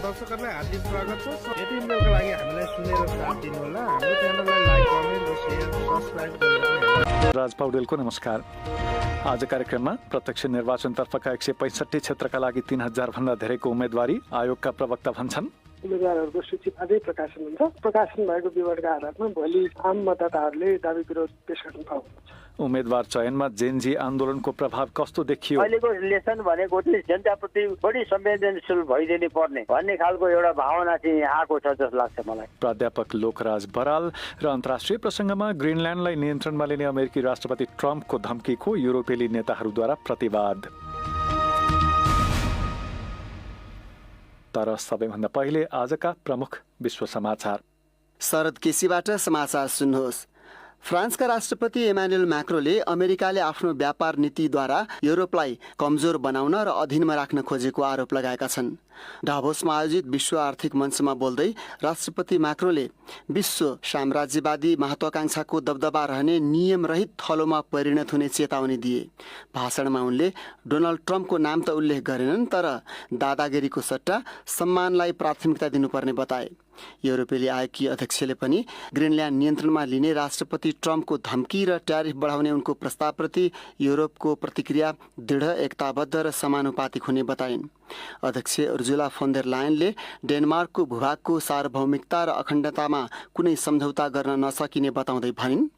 दर्शकहरूलाई हार्दिक स्वागत छ। यति इमेलको लागि हामीलाई सुनेर साथ दिनुहोला। हाम्रो च्यानललाई लाइक, कमेन्ट र शेयर, सब्स्क्राइब गर्नुहोला। राज पौडेलको नमस्कार। आज कार्यक्रममा प्रत्यक्ष निर्वाचनतर्फका 165 क्षेत्रका लागि 3000 भन्दा धेरैको उम्मेदवारी। आयोगका प्रवक्ता भन्छन् उम्मेदवारहरूको सूची आजै प्रकाशन हुन्छ। प्रकाशन भएको विवरणका आधारमा भोलि आम मतदाताहरूले दाबी विरोध पेश गर्न पाउनुहुन्छ। उम्मेदवार चयनमा जेनजी आन्दोलनको प्रभाव कस्तो देखियो? अहिलेको लेसन भनेको चाहिँ जनताप्रति बढी संवेदनशील भइदिनु पर्ने भन्ने खालको एउटा भावना चाहिँ आएको छ जस्तो लाग्छ मलाई। प्राध्यापक लोकराज बराल र अन्तर्राष्ट्रिय प्रसङ्गमा ग्रिनल्यान्डलाई नियन्त्रणमा लिने अमेरिकी राष्ट्रपति ट्रम्पको धम्कीको युरोपेली नेताहरूद्वारा प्रतिवाद। तर सबैभन्दा पहिले आजका प्रमुख विश्व समाचार। शरद केसीबाट समाचार सुन्नुहोस्। फ्रान्सका राष्ट्रपति इमानुएल म्याक्रोले अमेरिकाले आफ्नो व्यापार नीतिद्वारा युरोपलाई कमजोर बनाउन र अधीनमा राख्न खोजेको आरोप लगाएका छन्। डाभोसमा आयोजित विश्व आर्थिक मञ्चमा बोल्दै राष्ट्रपति म्याक्रोले विश्व साम्राज्यवादी महत्वाकांक्षाको दबदबा रहने नियमरहित थलोमा परिणत हुने चेतावनी दिए। भाषणमा उनले डोनाल्ड ट्रम्पको नाम त उल्लेख गरेनन्, तर दादागिरीको सट्टा सम्मानलाई प्राथमिकता दिनुपर्ने बताए। युरोपेली आयोगकी अध्यक्षले पनि ग्रिनल्यान्ड नियन्त्रणमा लिने राष्ट्रपति ट्रम्पको धम्की र ट्यारिफ बढाउने उनको प्रस्तावप्रति युरोपको प्रतिक्रिया दृढ, एकताबद्ध र समानुपातिक हुने बताइन्। अध्यक्ष उर्जुला फोन देर लायनले डेनमार्कको भूभागको सार्वभौमिकता र अखण्डतामा कुनै सम्झौता गर्न नसकिने बताउँदै भनिन्,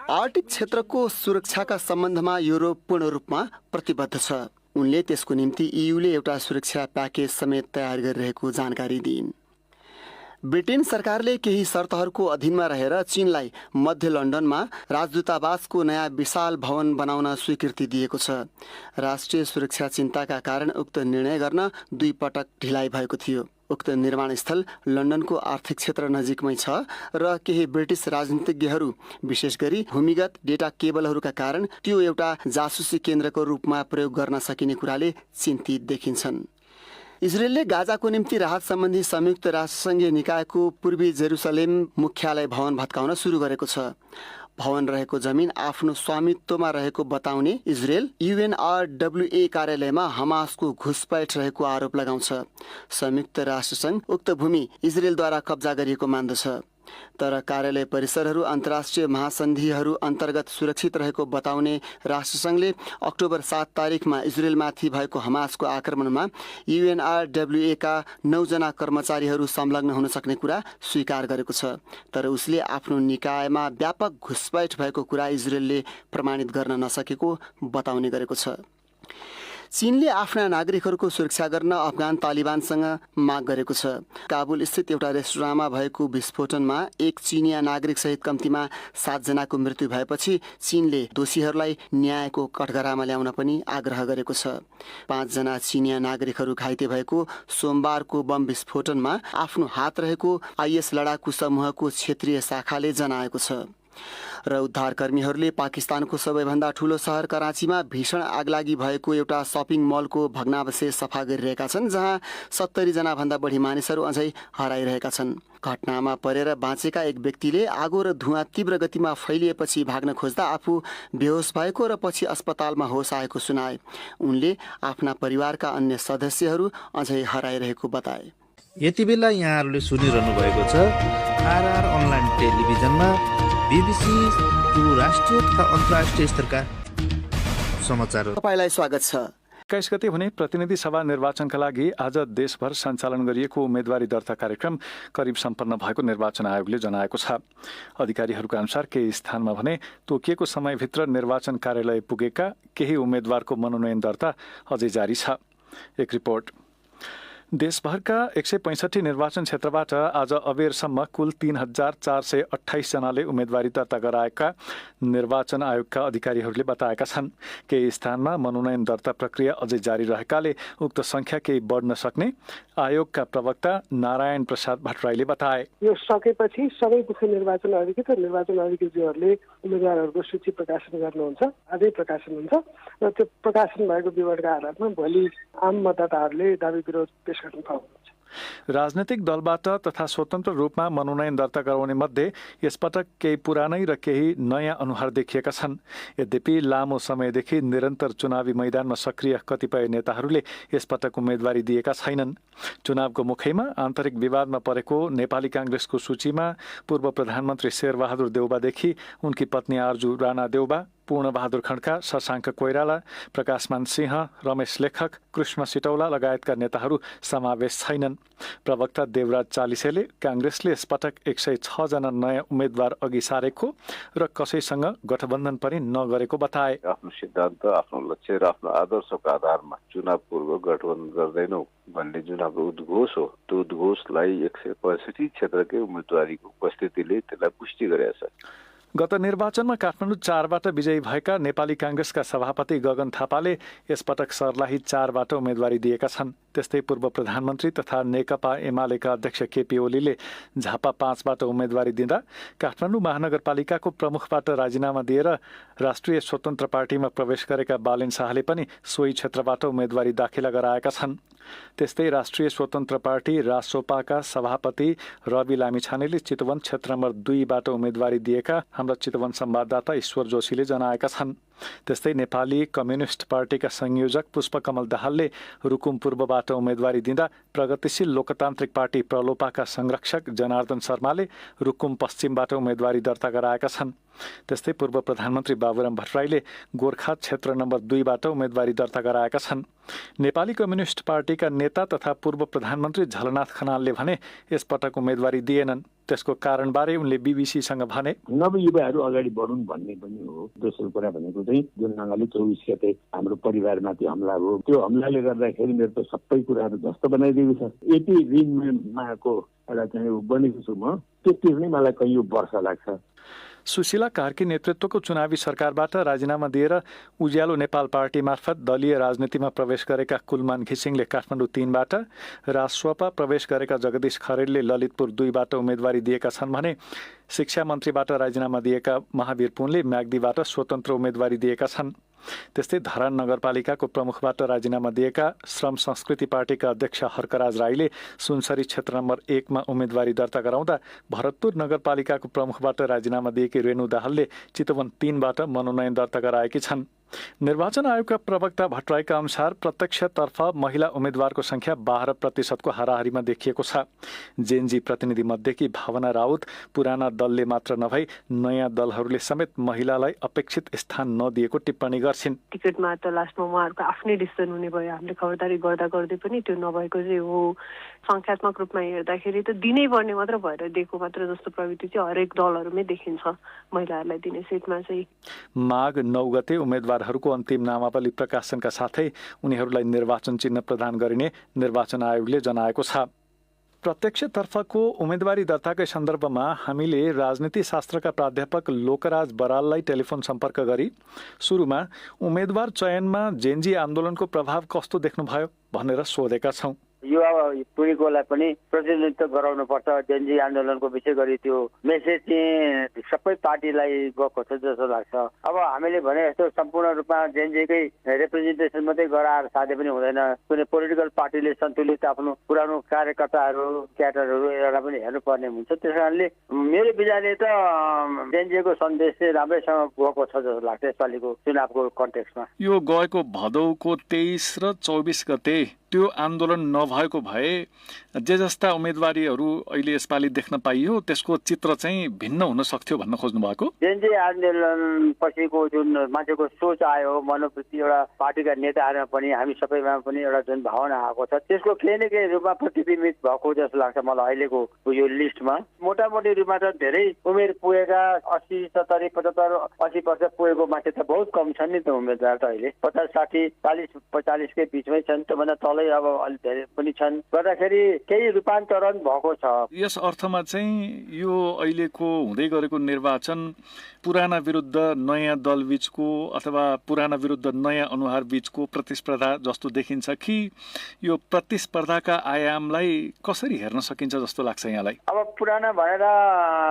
आर्कटिक क्षेत्रको सुरक्षाका सम्बन्धमा युरोप पूर्ण रूपमा प्रतिबद्ध छ। उनले त्यसको निम्ति ईयूले एउटा सुरक्षा प्याकेज समेत तयार गरिरहेको जानकारी दिइन्। ब्रिटेन सरकारले केही शर्तहरूको अधीनमा रहेर चीनलाई मध्य लन्डनमा राजदूतावासको नयाँ विशाल भवन बनाउन स्वीकृति दिएको छ। राष्ट्रिय सुरक्षा चिन्ताका कारण उक्त निर्णय गर्न 2 पटक ढिलाइ भएको थियो। उक्त निर्माण स्थल लन्डनको आर्थिक क्षेत्र नजिकमै छ र केही ब्रिटिस राजनीतिज्ञहरू विशेष गरी भूमिगत डेटा केबलहरूका कारण त्यो एउटा जासुसी केन्द्रको रूपमा प्रयोग गर्न सकिने कुराले चिन्तित देखिन्छन्। इजरायलले गाजाको निम्ति राहत सम्बन्धी संयुक्त राष्ट्रसङ्घीय निकायको पूर्वी जेरुसलेम मुख्यालय भवन भत्काउन सुरु गरेको छ। भवन रहेको जमिन आफ्नो स्वामित्वमा रहेको बताउने इजरायल UNRWA कार्यालयमा हमासको घुसपैठ रहेको आरोप लगाउँछ। संयुक्त राष्ट्रसङ्घ उक्त भूमि इजरायलद्वारा कब्जा गरिएको मान्दछ, तर कार्यालय परिसरहरू अन्तर्राष्ट्रिय महासन्धिहरू अन्तर्गत सुरक्षित रहेको बताउने राष्ट्रसङ्घले अक्टोबर 7 तारिकमा इजरायलमाथि भएको हमासको आक्रमणमा UNRWA का 9 जना कर्मचारीहरू संलग्न हुन सक्ने कुरा स्वीकार गरेको छ, तर उसले आफ्नो निकायमा व्यापक घुसपैठ भएको कुरा इजरायलले प्रमाणित गर्न नसकेको बताउने गरेको छ। चीनले आफ्ना नागरिकहरूको सुरक्षा गर्न अफगान तालिबानसँग माग गरेको छ। काबुल स्थित एउटा रेस्टुराँमा भएको विस्फोटनमा एक चिनिया नागरिक सहित कम्तीमा 7 जनाको मृत्यु भएपछि चीनले दोषीहरूलाई न्यायको कठघरामा ल्याउन पनि आग्रह गरेको छ। 5 जना चिनिया नागरिकहरू घाइते भएको सोमबारको बम विस्फोटनमा आफ्नो हात रहेको IS लडाकु समूहको क्षेत्रीय शाखाले जनाएको छ। र उद्धारकर्मीहरूले पाकिस्तानको सबैभन्दा ठूलो सहर कराँचीमा भीषण आगलागी भएको एउटा सपिङ मलको भग्नावशेष सफा गरिरहेका छन्, जहाँ 70 जना भन्दा बढी मानिसहरू अझै हराइरहेका छन्। घटनामा परेर बाँचेका एक व्यक्तिले आगो र धुवाँ तीव्र गतिमा फैलिएपछि भाग्न खोज्दा आफू बेहोस भएको र पछि अस्पतालमा होस आएको सुनाए। उनले आफ्ना परिवारका अन्य सदस्यहरू अझै हराइरहेको बताए। यति बेला यहाँहरूले सुनिरहनु भएको छ RR अनलाइन टेलिभिजनमा BBC को राष्ट्रिय तथा अन्तर्राष्ट्रिय स्तरका समाचार। तपाईलाई स्वागत छ। 21 गते हुने प्रतिनिधि सभा निर्वाचनका लागि आज देशभर सञ्चालन गरिएको उम्मेदवारी दर्ता कार्यक्रम करिब सम्पन्न भएको निर्वाचन आयोगले जनाएको छ। अधिकारीहरूका अनुसार केही स्थानमा भने तोकिएको समयभित्र निर्वाचन कार्यालय पुगेका केही उम्मेदवारको मनोनयन दर्ता अझै जारी छ। एक रिपोर्ट। देशभरका 165 निर्वाचन क्षेत्रबाट आज अबेरसम्म कुल 3428 जनाले उम्मेदवारी दर्ता गराएका निर्वाचन आयोगका अधिकारीहरूले बताएका छन्। केही स्थानमा मनोनयन दर्ता प्रक्रिया अझै जारी रहेकाले उक्त संख्या केही बढ्न सक्ने आयोगका प्रवक्ता नारायण प्रसाद भट्टराईले बताए। यो सकेपछि सबै मुख्य निर्वाचन अधिकृत र निर्वाचन अधिकृतज्यूहरूले उम्मेदवारहरूको सूची प्रकाशन गर्नुहुन्छ। आजै प्रकाशन हुन्छ र त्यो प्रकाशन भएको विवरणका आधारमा भोलि आम मतदाताहरूले दाबी विरोध पेश गर्न पाउनुहुन्छ। राजनैतिक दलबाट तथा स्वतन्त्र रूपमा मनोनयन दर्ता गराउने मध्ये यसपटक केही पुरानै र केही नयाँ अनुहार देखिएका छन्। यद्यपि लामो समयदेखि निरन्तर चुनावी मैदानमा सक्रिय कतिपय नेताहरूले यसपटक उम्मेदवारी दिएका छैनन्। चुनावको मुखैमा आन्तरिक विवादमा परेको नेपाली कांग्रेसको सूचीमा पूर्व प्रधानमन्त्री शेरबहादुर देउबादेखि उनकी पत्नी आर्जु राणा देउबा, पूर्णबहादुर खड्का, शशाङ्क कोइराला, प्रकाशमान सिंह, रमेश लेखक, कृष्ण सिटौला लगायतका नेताहरू समावेश छैनन्। प्रवक्ता देवराज चालिसेले कांग्रेसले यसपटक 106 जना नयाँ उम्मेद्वार अघि सारेको र कसैसँग गठबन्धन पनि नगरेको बताए। आफ्नो सिद्धान्त, आफ्नो लक्ष्य र आफ्नो आदर्शको आधारमा चुनाव पूर्व गठबन्धन गर्दैनौ भन्ने जुन हाम्रो उद्घोष हो, त्यो उद्घोषलाई 165 क्षेत्रकै उम्मेदवारीको उपस्थितिले त्यसलाई पुष्टि गरेको छ। गत निर्वाचनमा काठमाडौँ 4बाट विजयी भएका नेपाली कांग्रेसका सभापति गगन थापाले यसपटक सर्लाही 4बाट उम्मेदवारी दिएका छन्। त्यस्तै पूर्व प्रधानमन्त्री तथा नेकपा एमालेका अध्यक्ष केपी ओलीले झापा 5बाट उम्मेदवारी दिँदा काठमाडौँ महानगरपालिकाको प्रमुखबाट राजीनामा दिएर राष्ट्रिय स्वतन्त्र पार्टीमा प्रवेश गरेका बालेन शाहले पनि सोही क्षेत्रबाट उम्मेदवारी दाखिला गराएका छन्। त्यस्तै राष्ट्रिय स्वतन्त्र पार्टी रासोपाका सभापति रवि लामिछानेले चितवन क्षेत्र नम्बर 2बाट उम्मेदवारी दिएका हाम्रा चितवन संवाददाता ईश्वर जोशीले जनाएका छन्। त्यस्तै नेपाली कम्युनिस्ट पार्टीका संयोजक पुष्पकमल दाहालले रुकुम पूर्वबाट उम्मेदवारी दिँदा प्रगतिशील लोकतान्त्रिक पार्टी प्रलोपाका संरक्षक जनार्दन शर्माले रुकुम पश्चिमबाट उम्मेदवारी दर्ता गराएका छन्। त्यस्तै पूर्व प्रधानमन्त्री बाबुराम भट्टराईले गोर्खा क्षेत्र नम्बर 2बाट उम्मेदवारी दर्ता गराएका छन्। नेपाली कम्युनिस्ट पार्टीका नेता तथा पूर्व प्रधानमन्त्री झलनाथ खनालले भने यसपटक उम्मेदवारी दिएनन्। त्यसको कारणबारे उनले बीबीसीसँग भने, नवयुवाहरू अगाडि बढुन् भन्ने पनि हो। दोस्रो कुरा भनेको चाहिँ जुन ढङ्गले 24 गते हाम्रो परिवारमाथि हमला हो, त्यो हमलाले गर्दाखेरि मेरो त सबै कुराहरू ध्वस्त बनाइदिएको छ। यति ऋणमाको एउटा चाहिँ बनेको छु म, त्यति नै मलाई कहीँ वर्ष लाग्छ। सुशीला कार्की नेतृत्वको चुनावी सरकारबाट राजीनामा दिएर उज्यालो नेपाल पार्टी मार्फत दलीय राजनीतिमा प्रवेश गरेका कुलमान घिसिङले काठमाडौँ 3बाट, रासोपा प्रवेश गरेका जगदीश खरेलले ललितपुर 2बाट उम्मेदवारी दिएका छन् भने शिक्षा मन्त्रीबाट राजीनामा दिएका महावीर पुनले म्याग्दीबाट स्वतन्त्र उम्मेदवारी दिएका छन्। त्यस्तै धरान नगरपालिकाको प्रमुखबाट राजीनामा दिएका श्रम संस्कृति पार्टीका अध्यक्ष हर्कराज राईले सुनसरी क्षेत्र नम्बर 1मा उम्मेदवारी दर्ता गराउँदा भरतपुर नगरपालिकाको प्रमुखबाट राजीनामा दिएकी रेणु दाहालले चितवन 3बाट मनोनयन दर्ता गराएकी छन्। निर्वाचन आयोगका प्रवक्ता भट्टराईका अनुसार प्रत्यक्षतर्फ महिला उम्मेद्वारको संख्या 12% हाराहारीमा देखिएको छ। जेएनजी प्रतिनिधि मध्येकी भावना राउत पुराना दलले मात्र नभई नयाँ दलहरूले समेत महिलालाई अपेक्षित स्थान नदिएको टिप्पणी गर्छिन्। टिकटमा त लास्टमा उहाँहरूको आफ्नै डिसिजन हुने भयो। हामीले खबरदारी गर्दा गर्दै पनि त्यो नभएको चाहिँ हो। संख्यात्मक रूपमा हेर्दाखेरि त दिनै पर्ने मात्र भएर दिएको मात्र जस्तो प्रवृत्ति चाहिँ हरेक दलहरूमै देखिन्छ महिलाहरूलाई दिने सिटमा चाहिँ। माघ 9 गते उम्मेद्वारहरूको अन्तिम नामावली प्रकाशनका साथै उनीहरूलाई निर्वाचन चिन्ह प्रदान गरिने निर्वाचन आयोगले जनाएको छ। प्रत्यक्षतर्फको उम्मेदवारी दर्ताकै सन्दर्भमा हामीले राजनीति शास्त्रका प्राध्यापक लोकराज बराललाई टेलिफोन सम्पर्क गरी सुरुमा उम्मेदवार चयनमा जेएनजी आन्दोलनको प्रभाव कस्तो देख्नुभयो भनेर सोधेका छौं। युवा पिँढीकोलाई पनि प्रतिनिधित्व गराउनुपर्छ। जेएनजी आन्दोलनको विशेष गरी त्यो मेसेज चाहिँ सबै पार्टीलाई गएको छ जस्तो लाग्छ। अब हामीले भने जस्तो सम्पूर्ण रूपमा जेएनजीकै रिप्रेजेन्टेसन मात्रै गराएर साध्य पनि हुँदैन। कुनै पोलिटिकल पार्टीले सन्तुलित आफ्नो पुरानो कार्यकर्ताहरू क्याडरहरू एउटा पनि हेर्नुपर्ने हुन्छ। त्यस कारणले मेरो विचारले त जेएनजीको सन्देश चाहिँ राम्रैसँग गएको छ जस्तो लाग्छ यसपालिको चुनावको कन्टेक्स्टमा। यो गएको भदौको 23 र 24 गते त्यो आन्दोलन नभएको भए जे जस्ता उम्मेदवारीहरू अहिले यसपालि देख्न पाइयो त्यसको चित्र चाहिँ भिन्न हुन सक्थ्यो भन्न खोज्नु भएको। जेएनजी आन्दोलन पछिको जुन मान्छेको सोच आयो, मनोवृत्ति एउटा पार्टीका नेताहरूमा पनि हामी सबैमा पनि एउटा जुन भावना आएको छ त्यसको केही न केही रूपमा प्रतिबिम्बित भएको जस्तो लाग्छ मलाई अहिलेको यो लिस्टमा। मोटामोटी रूपमा त धेरै उमेर पुगेका 80, 70, 75, 80% पुगेको मान्छे त बहुत कम छन् नि त उम्मेदवार त अहिले 50, 60, 40, 45 कै बिचमै छन्। त्योभन्दा तलै अब अलि धेरै पनि छन्। गर्दाखेरि केही रूपान्तरण भएको छ। यस अर्थमा चाहिँ यो अहिलेको हुँदै गरेको निर्वाचन पुराना विरुद्ध नयाँ दल बीचको अथवा पुराना विरुद्ध नयाँ अनुहार बीचको प्रतिस्पर्धा जस्तो देखिन्छ कि यो प्रतिस्पर्धाका आयामलाई कसरी हेर्न सकिन्छ जस्तो लाग्छ यहाँलाई? अब पुराना भनेर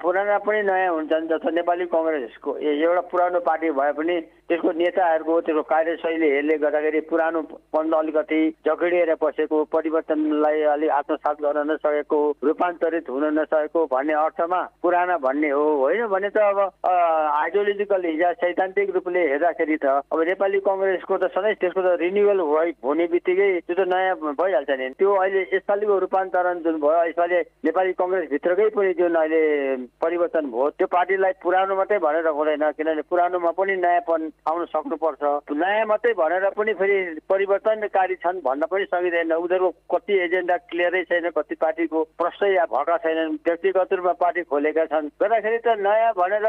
पुराना पनि नयाँ हुन्छन्। जस्तो नेपाली कांग्रेसको एउटा पुरानो पार्टी भए पनि त्यसको नेताहरूको त्यसको कार्यशैलीहरूले गर्दाखेरि पुरानोपन अलिकति जगडिएर बसेको, परिवर्तनलाई अलिक आत्मसात गर्न नसकेको, रूपान्तरित हुन नसकेको भन्ने अर्थमा पुराना भन्ने हो। होइन भने त अब आइडियोलोजिकल हिजो सैद्धान्तिक रूपले हेर्दाखेरि त अब नेपाली कङ्ग्रेसको त सधैँ त्यसको त रिन्युअल हुने बित्तिकै त्यो त नयाँ भइहाल्छ नि। त्यो अहिले यसपालिको रूपान्तरण जुन भयो, यसपालि नेपाली कङ्ग्रेसभित्रकै पनि जुन अहिले परिवर्तन भयो, त्यो पार्टीलाई पुरानो मात्रै भनेर हुँदैन, किनभने पुरानोमा पनि नयाँपन आउन सक्नुपर्छ। नयाँ मात्रै भनेर पनि फेरि परिवर्तनकारी छन् भन्न पनि सकिँदैन। उनीहरूको कति एजेन्डा क्लियरै छैन, कति पार्टीको प्रश्न या भएका छैनन्, व्यक्तिगत रूपमा पार्टी खोलेका छन्। गर्दाखेरि त नयाँ भनेर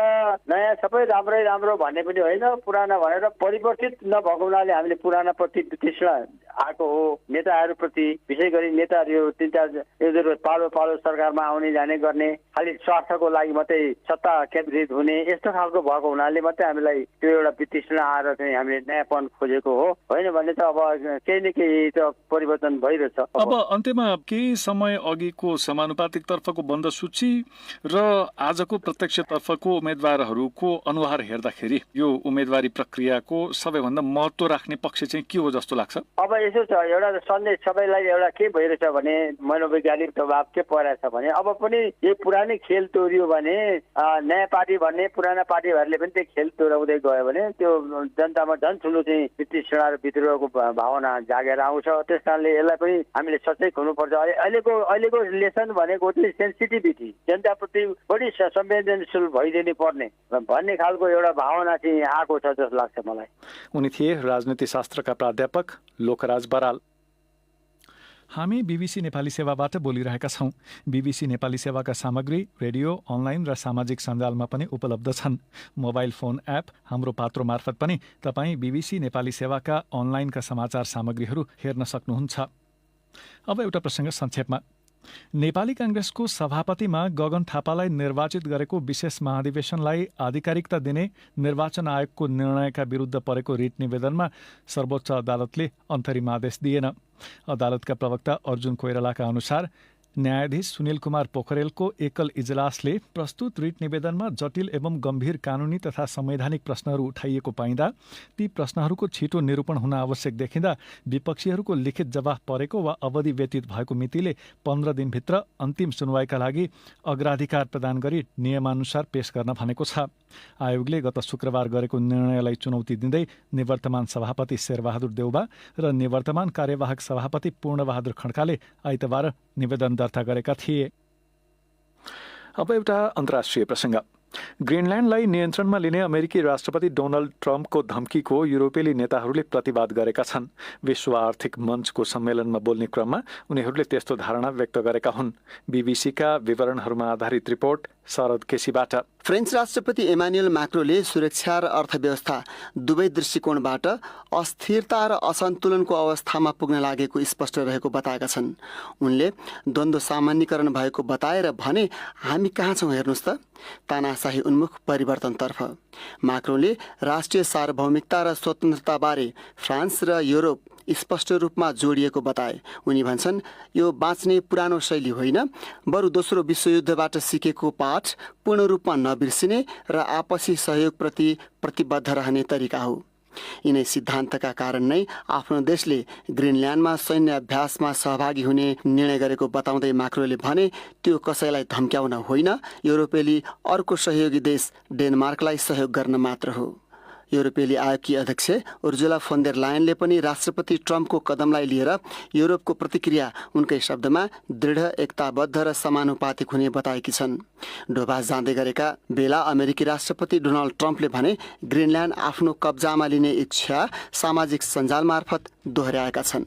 नयाँ सबै राम्रै राम्रो भन्ने पनि होइन, पुराना भनेर परिवर्तित नभएको हुनाले हामीले पुरानाप्रति तृष्णा आएको हो। नेताहरूप्रति विशेष गरी नेताहरू 3-4 पालो पालो सरकारमा आउने जाने गर्ने, खालि स्वार्थको लागि मात्रै सत्ता केन्द्रित हुने, यस्तो खालको भएको हुनाले मात्रै हामीलाई त्यो एउटा वितृष्णा आएर चाहिँ हामीले नयाँपन खोजेको हो। होइन भने त अब केही न केही त परिवर्तन भइरहेछ। अब अन्त्यमा केही समय अघिको समानुपातिक तर्फको बन्द सूची र आजको प्रत्यक्ष तर्फको उम्मेद्वारहरूको अनुहार हेर्दाखेरि यो उम्मेदवारी प्रक्रियाको सबैभन्दा महत्त्व राख्ने पक्ष चाहिँ के हो जस्तो लाग्छ? अब यसो छ, एउटा सन्देश सबैलाई एउटा के भइरहेछ भने मनोवैज्ञानिक दबाव के परिरहेछ भने अब पनि यही पुरानै खेल तोड्यो भने नयाँ पार्टी भन्ने पुराना पार्टीहरूले पनि त्यो खेल तोडाउँदै गयो भने त्यो जनतामा झन् ठुलो चाहिँ वितृष्णा र विद्रोहको भावना जागेर आउँछ। त्यस कारणले यसलाई पनि हामीले सचेत हुनुपर्छ। अहिलेको लेसन भनेको चाहिँ सेन्सिटिभिटी, जनताप्रति बढी संवेदनशील भइदिनु पर्ने भन्ने खालको एउटा भावना चाहिँ आएको छ जस्तो लाग्छ मलाई। उनी थिए राजनीति शास्त्रका प्राध्यापक लोकराज बराल। हामी बीबीसी नेपाली सेवाबाट बोलिरहेका छौँ। बीबीसी नेपाली सेवाका सामग्री रेडियो, अनलाइन र सामाजिक सञ्जालमा पनि उपलब्ध छन्। मोबाइल फोन एप हाम्रो पात्रो मार्फत पनि तपाईँ बीबीसी नेपाली सेवाका अनलाइनका समाचार सामग्रीहरू हेर्न सक्नुहुन्छ। अब एउटा प्रसङ्ग संक्षेपमा। नेपाली कांग्रेसको सभापतिमा गगन थापालाई निर्वाचित गरेको विशेष महाधिवेशनलाई आधिकारिकता दिने निर्वाचन आयोगको निर्णयका विरुद्ध परेको रिट निवेदनमा सर्वोच्च अदालतले अन्तरिम आदेश दिएन। अदालतका प्रवक्ता अर्जुन कोइरालाका अनुसार न्यायाधीश सुनिल कुमार पोखरेलको एकल इजलासले प्रस्तुत रिट निवेदनमा जटिल एवं गम्भीर कानुनी तथा संवैधानिक प्रश्नहरू उठाइएको पाइँदा ती प्रश्नहरूको छिटो निरूपण हुन आवश्यक देखिँदा विपक्षीहरूको लिखित जवाफ परेको वा अवधि व्यतीत भएको मितिले 15 दिनभित्र अन्तिम सुनवाईका लागि अग्राधिकार प्रदान गरी नियमानुसार पेश गर्न भनेको छ। आयोगले गत शुक्रबार गरेको निर्णयलाई चुनौती दिँदै निवर्तमान सभापति शेरबहादुर देउबा र निवर्तमान कार्यवाहक सभापति पूर्णबहादुर खड्काले आइतबार निवेदन दर्ता गरेका थिए। अब एउटा अन्तर्राष्ट्रिय प्रसङ्ग। ग्रिनल्यान्डलाई नियन्त्रणमा लिने अमेरिकी राष्ट्रपति डोनाल्ड ट्रम्पको धम्कीको युरोपेली नेताहरूले प्रतिवाद गरेका छन्। विश्व आर्थिक मञ्चको सम्मेलनमा बोल्ने क्रममा उनीहरूले त्यस्तो धारणा व्यक्त गरेका हुन्। बीबीसीका विवरणहरूमा आधारित रिपोर्ट शरद केसीबाट। फ्रेन्च राष्ट्रपति इमानुएल म्याक्रोले सुरक्षा र अर्थव्यवस्था दुवै दृष्टिकोणबाट अस्थिरता र असन्तुलनको अवस्थामा पुग्न लागेको स्पष्ट रहेको बताएका छन्। उनले द्वन्द्व सामान्यीकरण भएको बताएर भने, हामी कहाँ छौँ हेर्नुहोस् त, तानाशाही उन्मुख परिवर्तनतर्फ। म्याक्रोले राष्ट्रिय सार्वभौमिकता र स्वतन्त्रताबारे फ्रान्स र युरोप स्पष्ट रूपमा जोडिएको बताए। उनी भन्छन्, यो बाँच्ने पुरानो शैली होइन, बरु दोस्रो विश्वयुद्धबाट सिकेको पाठ पूर्ण रूपमा नबिर्सिने र आपसी सहयोगप्रति प्रतिबद्ध रहने तरिका हो। यिनै सिद्धान्तका कारण नै आफ्नो देशले ग्रिनल्यान्डमा सैन्य अभ्यासमा सहभागी हुने निर्णय गरेको बताउँदै म्याक्रोले भने, त्यो कसैलाई धम्क्याउन होइन, युरोपेली अर्को सहयोगी देश डेनमार्कलाई सहयोग गर्न मात्र हो। युरोपेली आयोगकी अध्यक्ष उर्जुला फोन देर लायनले पनि राष्ट्रपति ट्रम्पको कदमलाई लिएर युरोपको प्रतिक्रिया उनकै शब्दमा दृढ, एकताबद्ध र समानुपातिक हुने बताएकी छन्। डोभास जाँदै गरेका बेला अमेरिकी राष्ट्रपति डोनाल्ड ट्रम्पले भने, ग्रिनल्यान्ड आफ्नो कब्जामा लिने इच्छा सामाजिक सञ्जाल मार्फत दोहोर्याएका छन्।